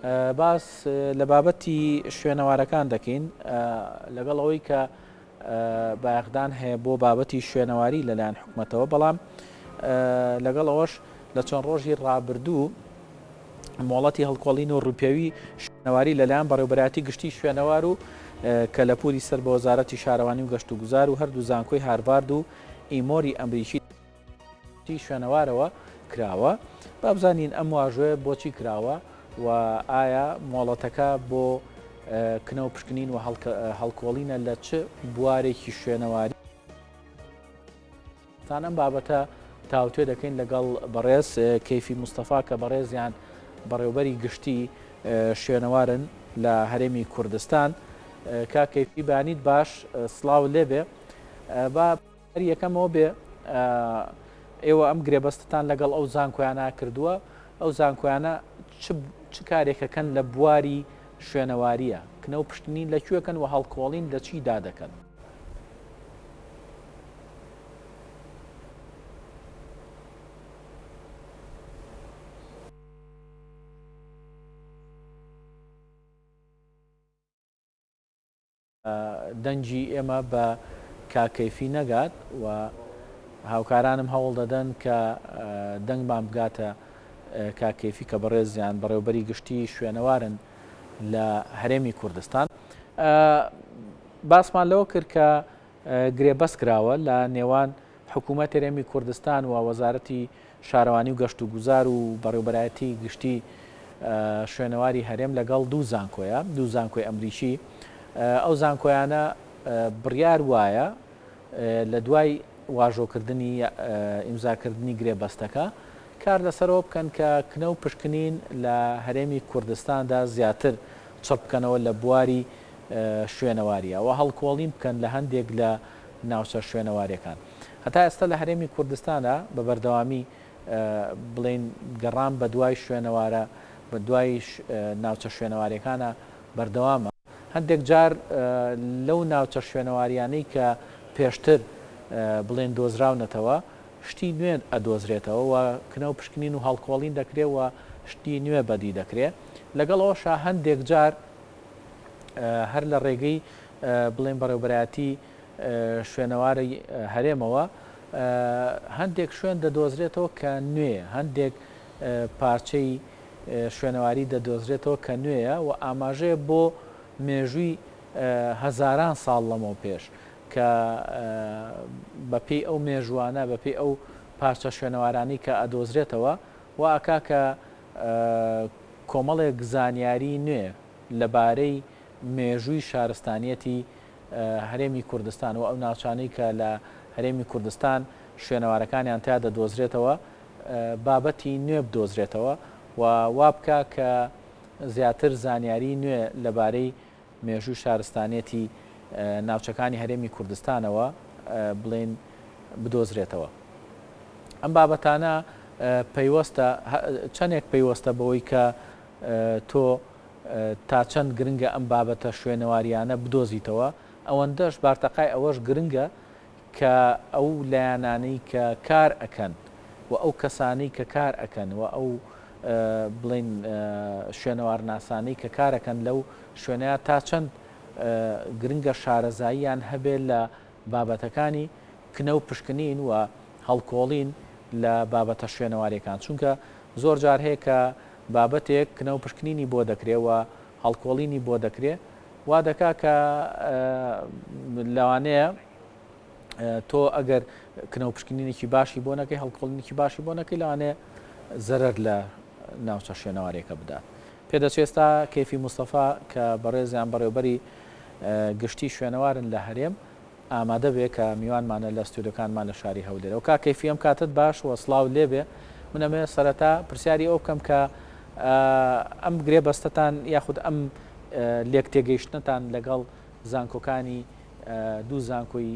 باس لە بابەتی شوێنەوارەکان دەکەین لەگەڵ ئەوەی کە باەخدان هەیە بۆ بابەتی شوێنەواری لەلایەن حکوومەتەوە بەڵام لەگەڵ ئەوەش لە چەند ڕۆژی ڕابردوو مۆڵەتی هەڵکۆڵین و ڕوپێوی شوێنەواری لەلایەن بەڕێوەبەرایەتی گشتی شوێنەوار و کە لە پووری سەر بە وەزارەتی شارەوانی و گەشت و گوزار و هەردوو زانکۆی هارڤارد و ئیمۆری ئەمریکی شوێنەوارەوە کراوە با بزانین ئەم واژۆیە بۆچی کراوە و ئایا مۆڵەتەکە بۆ کنەوە پشکنین و هەڵکۆڵینە لە چ بوارێکی شوێنەواری تان ئەم بابەتە تاوتوێ دەکەین لەگەڵ بەڕێز کەیفی مستەفا کە بەڕێزیان بەڕێوەبەری گشتی شوێنەوارن لە هەرێمی کوردستان کا کەیفی بانیت باش سڵاو لێبێ با یەکەمەوە بێ ئێوە ئەم گرێبەستتان لەگەڵ ئەو زانکۆیانە کردووە ئەو زانکۆیانە چ کارێکەکەن لە بواری شوێنەواریە کنەوە پشتنین لەکوێکەن و هەڵکۆڵین لە چیدا دەکەن دەنجی ئێمە بە کاکەیفی نەگات و هاوکارانم هەوڵ دەدەن کە دەنگمان بگاتە کاکەیفی کە بەڕێزیان بەڕێوەبەری گشتی شوێنەوارن لە هەرێمی کوردستان باسمان لەوە کرد کە گرێبەست کراوە لە نێوان حکوومەت هەرێمی کوردستان و وەزارەتی شارەوانی و گەشت و گوزار و بەڕێوەبەرایەتی گشتی شوێنەواری هەرێم لەگەڵ دوو زانکۆیە دوو زانکۆی ئەمریکی ئەو زانکۆیانە بڕیار وایە لە دوای واژۆکردنی ئیمزاکردنی گرێبەستەکە کار لەسەرەوە بکەن کە کنە و پشکنین لە هەرێمی کوردستاندا زیاتر چڕ بکەنەوە لە بواری شوێنەواریە و هەڵکۆڵین بکەن لە هەندێک لە ناوچە شوێنەواریەکان هەتا ئێستا لە هەرێمی کوردستانە بە بەردەوامی بڵێن گەڕام بە دوای شوێنەوارە بە دوای ناوچە شوێنەواریەکانە بەردەوامە هەندێک جار لەو ناوچە شوێنەواریانەی کە پێشتر بڵێن دۆزراونەتەوە شتی نوێ ئەدۆزرێتەوە و کنە و پشکنین و هەڵکۆڵین دەکرێت و شتی نوێ بەدی دەکرێت لەگەڵەوەشە هەندێک جار هەر لە ڕێگەی بڵێن بەڕێوەبەرایەتی شوێنەواری هەرێمەوە هەندێک شوێن دەدۆزرێتەوە کە نوێ هەندێک پارچەی شوێنەواری دەدۆزرێتەوە کە نوێیە و ئاماژەیە بۆ مێژووی هەزاران ساڵ لەمەوە پێش کە بەپێی ئەو مێژوانە بەپێی ئەو پارچە شوێنەوارانی کە ئەدۆزرێتەوە و ئاکا کە کۆمەڵێک زانیاری نوێ لەبارەی مێژووی شارستانیەتی هەرێمی کوردستان و ئەو ناوچانەی کە لە هەرێمی کوردستان شوێنەوارەکانیان تا دەدۆزرێتەوە بابەتی نوێ بدۆزرێتەوە و وا بکە کە زیاتر زانیاری نوێ لەبارەی مێژووی شارستانیەتی ناوچەکانی هەرێمی کوردستانەوە بڵێن بدۆزرێتەوە ئەم بابەتانە پەیوەستە چەندێک پەیوەستە بەوەی کە تۆ تا چەند گرنگە ئەم بابەتە شوێنەواریانە بدۆزیتەوە ئەوەندەش بارتەقای ئەوەش گرنگە کە ئەو لایەنانەی کە کار ئەکەن و ئەو کەسانەی کە کار ئەکەن و ئەو بڵێن شوێنەوار ناسانەی کە کارەکەن لەو شوێنەیە تا چەند گرنگە شارەزاییان هەبێت لە بابەتەکانی کنە و پشکنین و هەڵکۆڵین لە بابەتە شوێنەواریەکان چونکە زۆر جار هەیە کە بابەتێک کنە و پشکنینی بۆ دەکرێت و هەڵکۆڵینی بۆ دەکرێت وا دەکا کە لەوانەیە تۆ ئەگەر کنە و پشکنینێکی باشی بۆ نەکەی هەڵکۆڵینێکی باشی بۆ نەکەی لەوانەیە زەرەر لە ناوچە شوێنەوارێکە بدات پێدەچێستا کەیفی مستەفا کە بەڕێزیان بەڕێوەبەری گشتی شوێنەوارن لە هەرێم ئامادە بێ کە میوانمانە لە ستودیۆکانمان لە شاری هەولێرە و کا کەیفی ئەم کاتت باش و سڵاو لێبێ منەمێ سەرەتا پرسیاری ئەو بکەم کە ئەم گرێبەستەتان یاخود ئەم لێک تێگەیشتنتان لەگەڵ زانکۆکانی دوو زانکۆی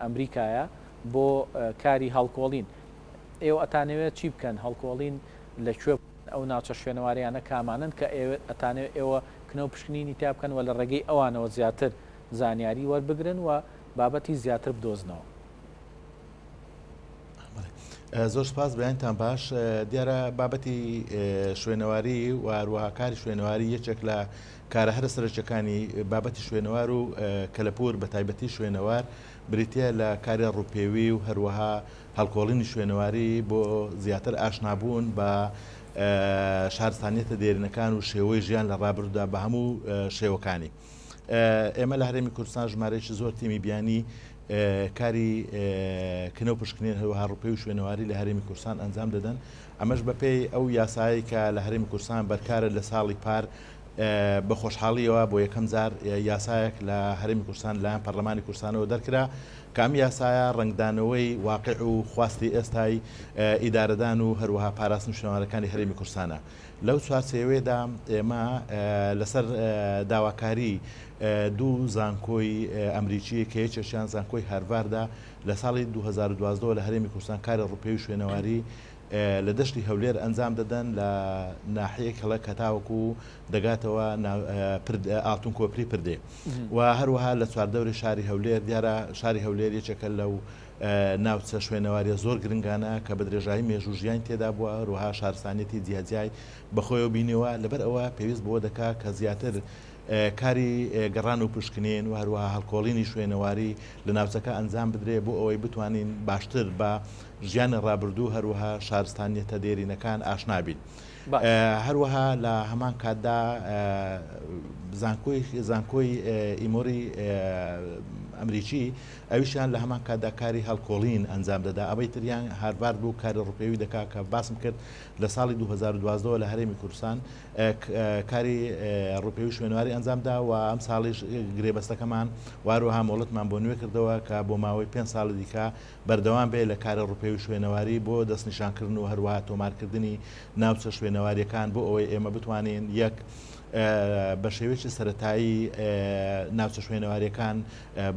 ئەمریکایە بۆ کاری هەڵکۆڵین ئێوە ئەتانەوێت چی بکەن هەڵکۆڵین لەکوێ ئەو ناوچە شوێنەواریانە کامانن کە ئەتانەوێت ئێوە کنە و پشکنینی تا بکەن و لە ڕێگەی ئەوانەوە زیاتر زانیاری وەربگرن و بابەتی زیاتر بدۆزنەوە زۆر سپاس بەیانتان باش. دیارە بابەتی شوێنەواری و هەروەها کاری شوێنەواری یەکێک لە کارە هەرە سەرنجەکانی بابەتی شوێنەوار و کەلەپور بە تایبەتی شوێنەوار بریتە لە کاری ڕووپێوی و هەروەها هەڵکۆڵینی شوێنەواری بۆ زیاتر ئاشنابوون بە شارستانیەتە دێرینەکان و شێوەی ژیان لە ڕابردوودا بە هەموو شێوەکانی. ئێمە لە هەرێمی کوردستان ژمارەیەکی زۆر تیمی بیانی کاری کنە و پشکنین هەروەها ڕووپێوی و شوێنەواری لە هەرێمی کوردستان ئەنجام دەدەن. ئەمەش بەپێی ئەو یاسایی کە لە هەرێمی کوردستان بەرکارە لە ساڵی پار بە خۆشحاڵیەوە بۆ یەکەم جار یاسایەک لە هەرێمی کوردستان لایەن پەرلەمانی کوردستانەوە دەرکرا کام یاسایە ڕنگدانەوەی واقع و خواستی ئێستای ئیدارەدان و هەروەها پاراستن شوێنەوارەکانی هەرێمی کوردستانە. لەو چوارچێوەیەدا ئێمە لەسەر داواکاری دوو زانکۆی ئەمریکی کە یەکێکیان زانکۆی هارڤاردا لە ساڵی 2012 لە هەرێمی کوردستان کاری ڕووپێوی شوێنەواری لە دەشتی هەولێر ئەنجام دەدەن لە ناحەیەک هەڵە کە تاوەکو دەگاتەوە ئاڵتون کۆپری پردێ و هەروەها لە چواردەوری شاری هەولێر دیارە شاری هەولێر یەکێکە لەو ناوچە شوێنەواریە زۆر گرنگانە کە بە درێژایی مێژوو ژیان تێدا بووە ڕوها شارستانیەتی جیاجای بەخۆیەوە بینیوە لەبەر ئەوە پێویست بۆ دەکا کە زیاتر کاری گەڕان و پشکنین و هەروەها هەڵکۆڵینی شوێنەواری لە ناوچەکە ئەنجام بدرێ بۆ ئەوەی بتوانین باشتر بە ژیانە ڕابردوو هەروەها شارستانیەتە دێرینەکان ئاشنابین. هەروەها لە هەمان کاتدا زانکۆی ئیمۆری ئەمریکی ئەویشیان لە هەمان کاتدا کاری هەڵکۆڵین ئەنجام دەدا. ئەوەی تریان هارڤارد بوو کاری ڕووپێوی دەکا کە باسم کرد لە ساڵی 2012 لە هەرێمی کوردستان کاری ڕووپێوی شوێنەواری ئەنجامدا و ئەم ساڵیش گرێبەستەکەمان واروها مۆڵەتمان بۆ نوێ کردەوە کە بۆ ماوەی 5 ساڵی دیکە بەردەوام بێ لە کاری ڕووپێوی شوێنەواری بۆ دەستنیشانکردن و هەروەها تۆمارکردنی ناوچە شوێنەواریەکان بۆ ئەوەی ئێمە بتوانین یەک بە شێوەیەکی سەرەتایی ناوچە شوێنەواریەکان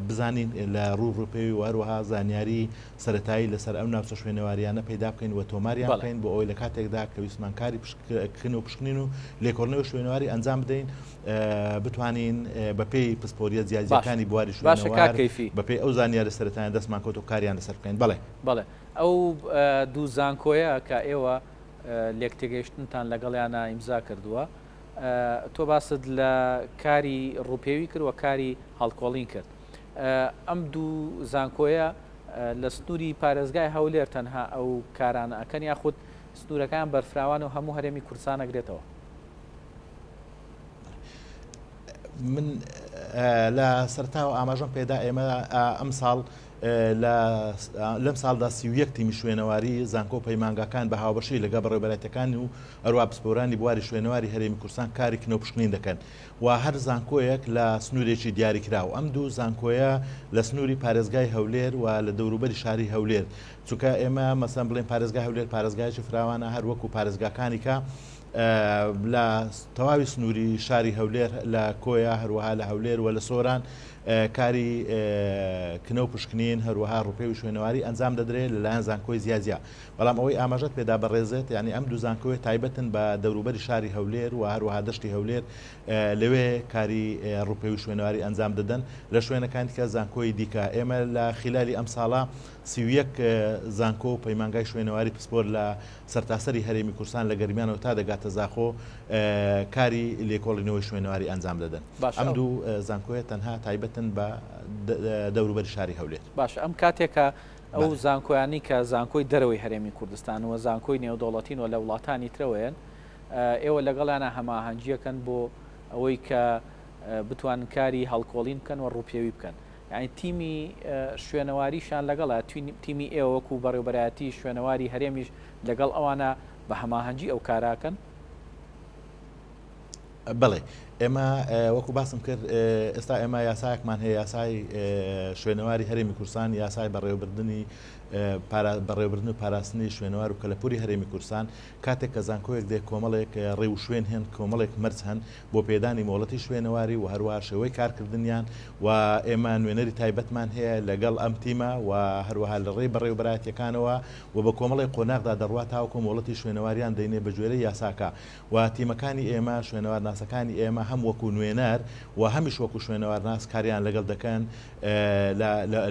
بزانین لە ڕووپێوی و هەروەها زانیاری سەرەتایی لەسەر ئەم ناوچە شوێنەواریانە پەیدا بکەین و تۆماریان بکەین بۆ ئەوەی لە کاتێکدا کە ویسمان کاری کن و پشکنین و لێکۆڵینەوەی شوێنەواری ئەنجام بدەین بتوانین بەپێی پسپۆریە جیاجەکانی بواری شوێنەوار بەپێی ئەو زانیارە سەرەتاییان دەستمان کەوت و کاریان لەسەر بکەین. بەڵێ ئەو دوو زانکۆیە کە ئێوە لێکتێگەیشتنتان لەگەڵیانە ئیمزا کردووە تۆ باست لە کاری ڕووپێوی کرد و کاری هەڵکۆڵین کرد. ئەم دوو زانکۆیە لە سنووری پارێزگای هەولێر تەنها ئەو کارانە ئەکەن یاخود سنوورەکان بەرفراوان و هەموو هەرێمی کوردستان ئەگرێتەوە؟ من لە سەرتاوە ئاماژەم پێدا ئێمە ئەم ساڵ لەم ساڵدا 31 تیمی شوێنەواری زانکۆ پەیمانگاکان بە هاوبەشی لەگە بەڕێوەبەرەتەکانی و ئەروە پسپۆرانی بواری شوێنەواری هەرێمی کوردستان کاری کنە و پشکنین دەکەن و هەر زانکۆیەک لە سنوورێکی دیاریکراوە. ئەم دوو زانکۆیە لە سنووری پارێزگای هەولێر و لە دەوروبەری شاری هەولێر چونکە ئێمە مەسەن بڵێن پارێزگای هەولێر پارێزگایکی فراوانە هەر وەکو پارێزگاکانی کە لە تەواوی سنووری شاری هەولێر لە کۆیا هەروەها لە هەولێر و لە سۆران کاری کنە و پشکنین هەروەها ڕووپێوی شوێنەواری ئەنجام دەدرێت لەلایەن زانکۆی زیازیا. بەڵام ئەوەی ئاماژەت پێدا بەڕێزێت یعنی ئەم دوو زانکۆی تایبەتن بە دەوروبەری شاری هەولێر و هەروەها دەشتی هەولێر لەوێ کاری ڕووپێوی شوێنەواری ئەنجام دەدەن لە شوێنەکانی کە زانکۆی دیکە. ئێمە لە خلالی ئەم ساڵە 31 زانکۆ و پەیمانگای شوێنەواری پسپۆر لە سەرتاسەری هەرێمی کوردستان لە گەرمیانەوە تا دەگاتە زاخۆ کاری لێکۆڵینەوەی شوێنەواری ئەنجام دەدەن. ئەم دوو زانکۆیە تەنها تایبەتن بە دەوروبەری شاری هەولێر. باش ئەم کاتێکە ئەو زانکۆیانی کە زانکۆی دەرەوەی هەرێمی کوردستان و زانکۆی نێودوڵەتین و لە وڵاتانی ترەوەیەن ئێوە لەگەڵیانە هەماهەنگیەکەن بۆ ئەوەی کە بتوان کاری هەڵکۆڵین بکەن و ڕووپێوی بکەن. یعنی تیمی شوێنەواریشان لەگەڵە تیمی ئێوە وەکو بەڕێوەبەرایەتی شوێنەواری هەرێمیش لەگەڵ ئەوانە بە هەماهەنگی ئەو کاراکەن؟ بڵێ ئێمە وەکو باسم کرد ئێستا ئێمە یاسایەکمان هەیە یاسای شوێنەواری هەرێمی کوردستان یاسای بەڕێوەبردننی بەڕێوەبردن و پاراستنی شوێنەوار و کەلەپوری هەرێمی کوردستان کاتێک کە زانکۆیەک دێک کۆمەڵێک ڕێ و شوێن هێن کۆمەڵێک مەرج هەن بۆ پێدانی مۆڵەتی شوێنەواری و هەروە شێوەی کارکردنیان و ئێمە نوێنەری تایبەتمان هەیە لەگەڵ ئەم تیمە و هەروەها لە ڕێی بەڕێوەبەرایەتیەکانەوە و بە کۆمەڵی قۆناغدا دەڕوات تاوەکو مۆڵەتی شوێنەواریان دەینێ بە گوێرەی یاساکە و تیمەکانی ئێمە شوێنەوار ناسەکانی ئێمە هەم وەکو نوێنەر و هەمیش وەکو شوێنەوارناس کاریان لەگەڵ دەکەن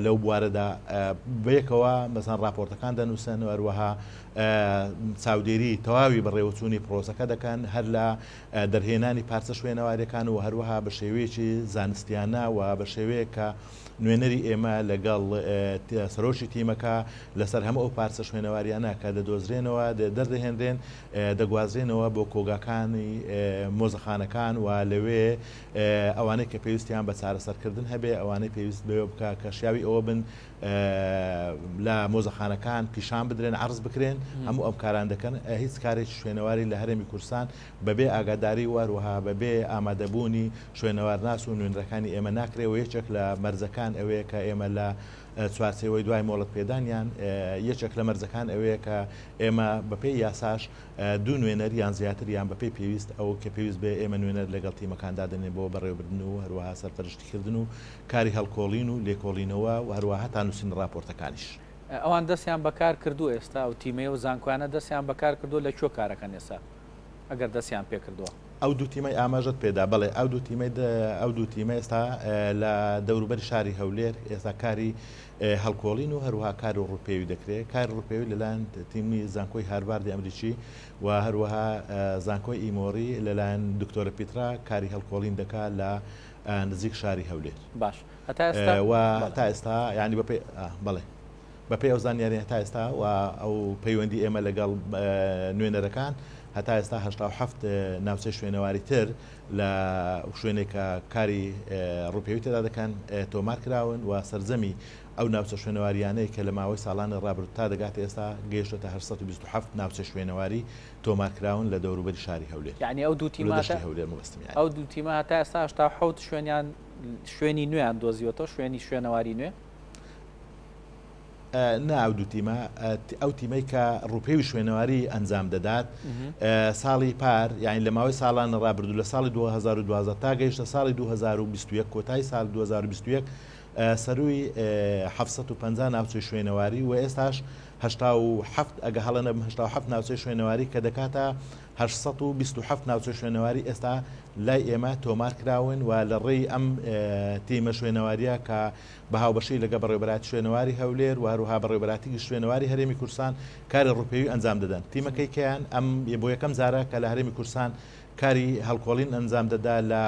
لەو بوارەدا بەیەکەوە مەسەن راپۆرتەکان دەنووسن و هەروەها چاودێری تەواوی بەڕێوەچوونی پرۆسەکە دەکەن هەر لە دەرهێنانی پارچە شوێنەوارەکان و هەروەها بە شێوەیەکی زانستیانە و بە شێوەیە کە نوێنەری ئێمە لەگەڵ سەرۆکی تیمەکە لەسەر هەموو ئەو پارچە شوێنەواریانە کە دەدۆزرێنەوە دەردەهێنرێن دەگوازرێنەوە بۆ کۆگاکانی مۆزەخانەکان و لەوێ ئەوانەی کە پێویستیان بە چارەسەرکردن هەبێ ئەوانەی پێویست بێ بکە کە شیاوی ئەوە بن لە مۆزەخانەکان پیشان بدرێن عرض بکرێن هەموو ئەم کاران دەکەن هیچ کارێکی شوێنەواری لە هەرێمی کوردستان بەبێ ئاگاداری وەروەها بەبێ ئامادەبوونی شوێنەوارناس و نوێنەرەکانی ئێمە ناکرێەوە یەکێک لە مەرزەکان ئەوەیە کە ئێمە لە چوارچێوەی دوای مۆڵەت پێدانیان یەکێک لە مەرزەکان ئەوەیە کە ئێمە بەپێی یاساش دوو نوێنەر یان زیاتر یان بەپێی پێویست ئەو کە پێویست بێ ئێمە نوێنەر لەگەڵ تیمەکاندا دەنێ بۆ بەڕێوەبردن و هەروەها سەرپەرشتیکردن و کاری هەڵکۆڵین و لێکۆڵینەوە و هەروەها تا نووسین ڕاپۆرتەکانیش ئەوان دەستیان بەکار کردو ئێستا و تیمەیە و زانکۆیانە دەستیان بەکار کردو لە کوێ کارەکەن ئێستا ئەگەر دەستیان پێ کردووە ئەو دوو تیمەی ئاماژت پێدا بڵێ ئەو دوو تیمە ئێستا لە دەوروبەری شاری هەولێر ئێستا کاری هەڵکۆڵین و هەروەها کار و ڕوپێوی دەکرێت کار ڕوپێوی لەلایەن تیمی زانکۆی هارواردی ئەمریکی و هەروەها زانکۆی ئیمۆری لەلایەن دکتۆرە پیترا کاری هەڵکۆڵین دەکات لە نزیک شاری هەولێر باش هەتا ئێستا ینی بڵێ بەپێی ئەو زانیاری هەتا ئێستا و ئەو پەیوەندی ئێمە لەگەڵ نوێنەرەکان هەتا ئێستا 87 ناوچەی شوێنەواری تر لە شوێنێکە کاری ڕوپێوی تێدا دەکەن تۆمار کراون و سەرجەمی ئەو ناوچە شوێنەواریانەیە کە لە ماوەی ساڵانی ڕابرد تا دەگات ئێستا گەیشتە 827 ناوچە شوێنەواری تۆمارکراون لە دەوروبەری شاری هەولێر یعنی ئەو دوو تیمە ئەو دوو تیمە هەتا ئێستا 87 شوێنیان شوێنی نوێیان دۆزیوەتەوە شوێنی شوێنەواری نوێ ناو دوو تیمە ئەو تیمەی کە ڕوپێوی شوێنەواری ئەنجام دەدات ساڵی پار یعنی لە ماوەی ساڵان ڕابردوو لە ساڵی 2012 تا گەیشتە ساڵی 2021 کۆتایی ساڵ 2021 سەروی 750 ناوچەی شوێنەواری و ئێستاش 87 ئەگە هەڵەنە 87 ناوچەی شوێنەواری کە دەکاتە 827 ناوچە شوێنەواری ئێستا لای ئێمە تۆمار کراون و لە ڕێی ئەم تیمە شوێنەواریە کە بەهاوبەشی لەگە بەڕێوەبەراتی شوێنەواری هەولێر و هەروها بەڕێوەبەراتی شوێنەواری هەرێمی کوردستان کاری ڕوپێوی ئەنجام دەدەن تیمەکەی کەیان ئەم بۆ یەکەم جارە کە لە هەرێمی کوردستان کاری هەڵکۆڵین ئەنجام دەدا لە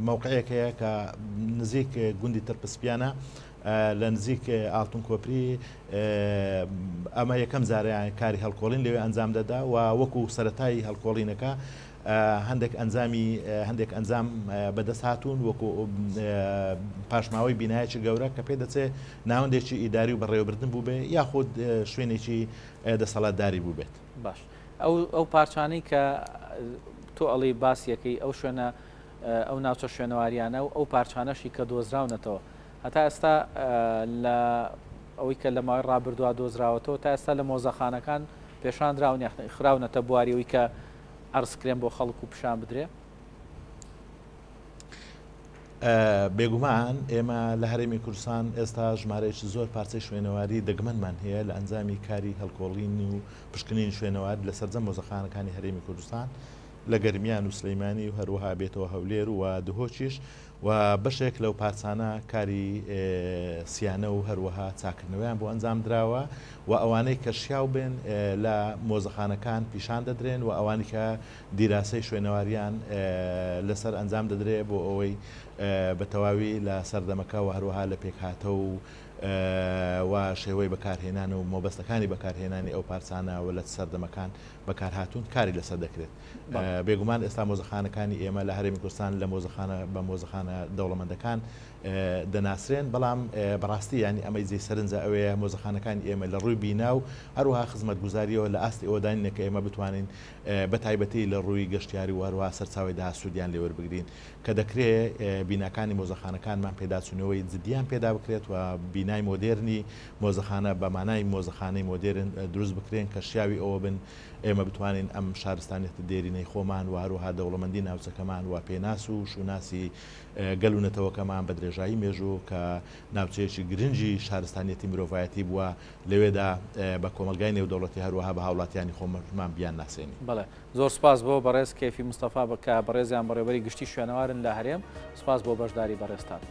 مووقعەیەکەیە کە نزیک گوندی تەرپسپیانە لە نزیک ئاڵتون کۆپری ئەمە یەکەم جارەیان کاری هەڵکۆڵین لەوێ ئەنجام دەدا و وەکو سەرەتایی هەڵکۆڵینەکە هەندێک ئەنجام بەدەست هاتوون وەکو پاشماوەی بینایەکی گەورە کە پێ دەچێت ناوەندێکی ئیداری و بەڕێوەبردن بوو بێ یاخود شوێنێکی دەسەڵاتداری بوو بێت باش ئەو پارچانەی کە تۆ ئەڵی باسیەکەی ئەو شوێنە ئەو ناوچە شوێنەواریانە و ئەو پارچانەشی کە دۆزراونەتەوە هەتا ئێستا لە ئەوەی کە لە ماوەی ڕابردووە دۆزراوەتەوە تا ئێستا لە مۆزەخانەکان پێشاندراون خراونەتە بواریەوەی کە ئەرزکرێن بۆ خەڵک و پیشان بدرێ بێگومان ئێمە لە هەرێمی کوردستان ئێستا ژمارەیەکی زۆر پارچەی شوێنەواری دەگمەنمان هەیە لە ئەنجامی کاری هەڵکۆڵین و پشکنین شوێنەواری لە سەرجەم مۆزەخانەکانی هەرێمی کوردستان لە گەرمیان و سلەیمانی و هەروەها بێتەوە هەولێر و دهۆچیش و بەشێک لەو پارچانە کاری سیانە و هەروەها چاکردنەوەیان بۆ ئەنجام درراوە و ئەوانەی کە شیاو بن لە مۆزەخانەکان پیشان دەدرێن و ئەوانی کە دیراسی شوێنەواریان لەسەر ئەنجام دەدرێت بۆ ئەوەی بە تەواوی لە سەردەمەکە و هەروەها لە پێکهاتە و شێوەی بەکارهێنان و مۆبەستەکانی بەکارهێنانی ئەو پارچانە و لە سەردەمەکان بەکارهاتوون کاری لەسەر دەکرێت بێگومان ئێستا مۆزەخانەکانی ئێمە لە هەرێمی کوردستان لە مۆزەخانە دەوڵەمەندەکان دەناسرێن بەڵام بەڕاستی ینی ئەمەی جێ سەرنجە ئەوەیە مۆزەخانەکانی ئێمە لە ڕووی بینا و هەروها خزمەتگوزاریەوە لە ئاستی ئەوەدانینەکە ئێمە بتوانین بە تایبەتی لە ڕووی گەشتیاری و هەروها سەرچاوی داهاتسوودیان لێوەربگرین کە دەکرێت بیناکانی مۆزەخانەکانمان پێداچوونەوەی جدیان پێدا بکرێت و بینای مۆدێرنی مۆزەخانە بە مانای مۆزەخانەی مۆدێرن دروست بکرێن کە شیاوی ئەوە بن ئێمە بتوانین ئەم شارستانێتە دێرینەی خۆمان و هەروها دەوڵەمەندی ناوچەکەمان و پێناس و شوناسی گەلوونەتەوەکەمان بە درێژایی مێژوو کە ناوچەیەکی گرنگی شارستانیەتی مرۆڤایەتی بووە لەوێدا بە کۆمەلگای نێودەوڵەتی هەروەها بە هاوڵاتیانی خۆمان بیان ناسێنی. بەڵێ زۆر سپاس بۆ بەڕێز کەیفی مستەفا بکە بەڕێزیان بەڕێوەری گشتی شوێنەوارن لە هەرێم سپاس بۆ بەشداری بەڕێستان.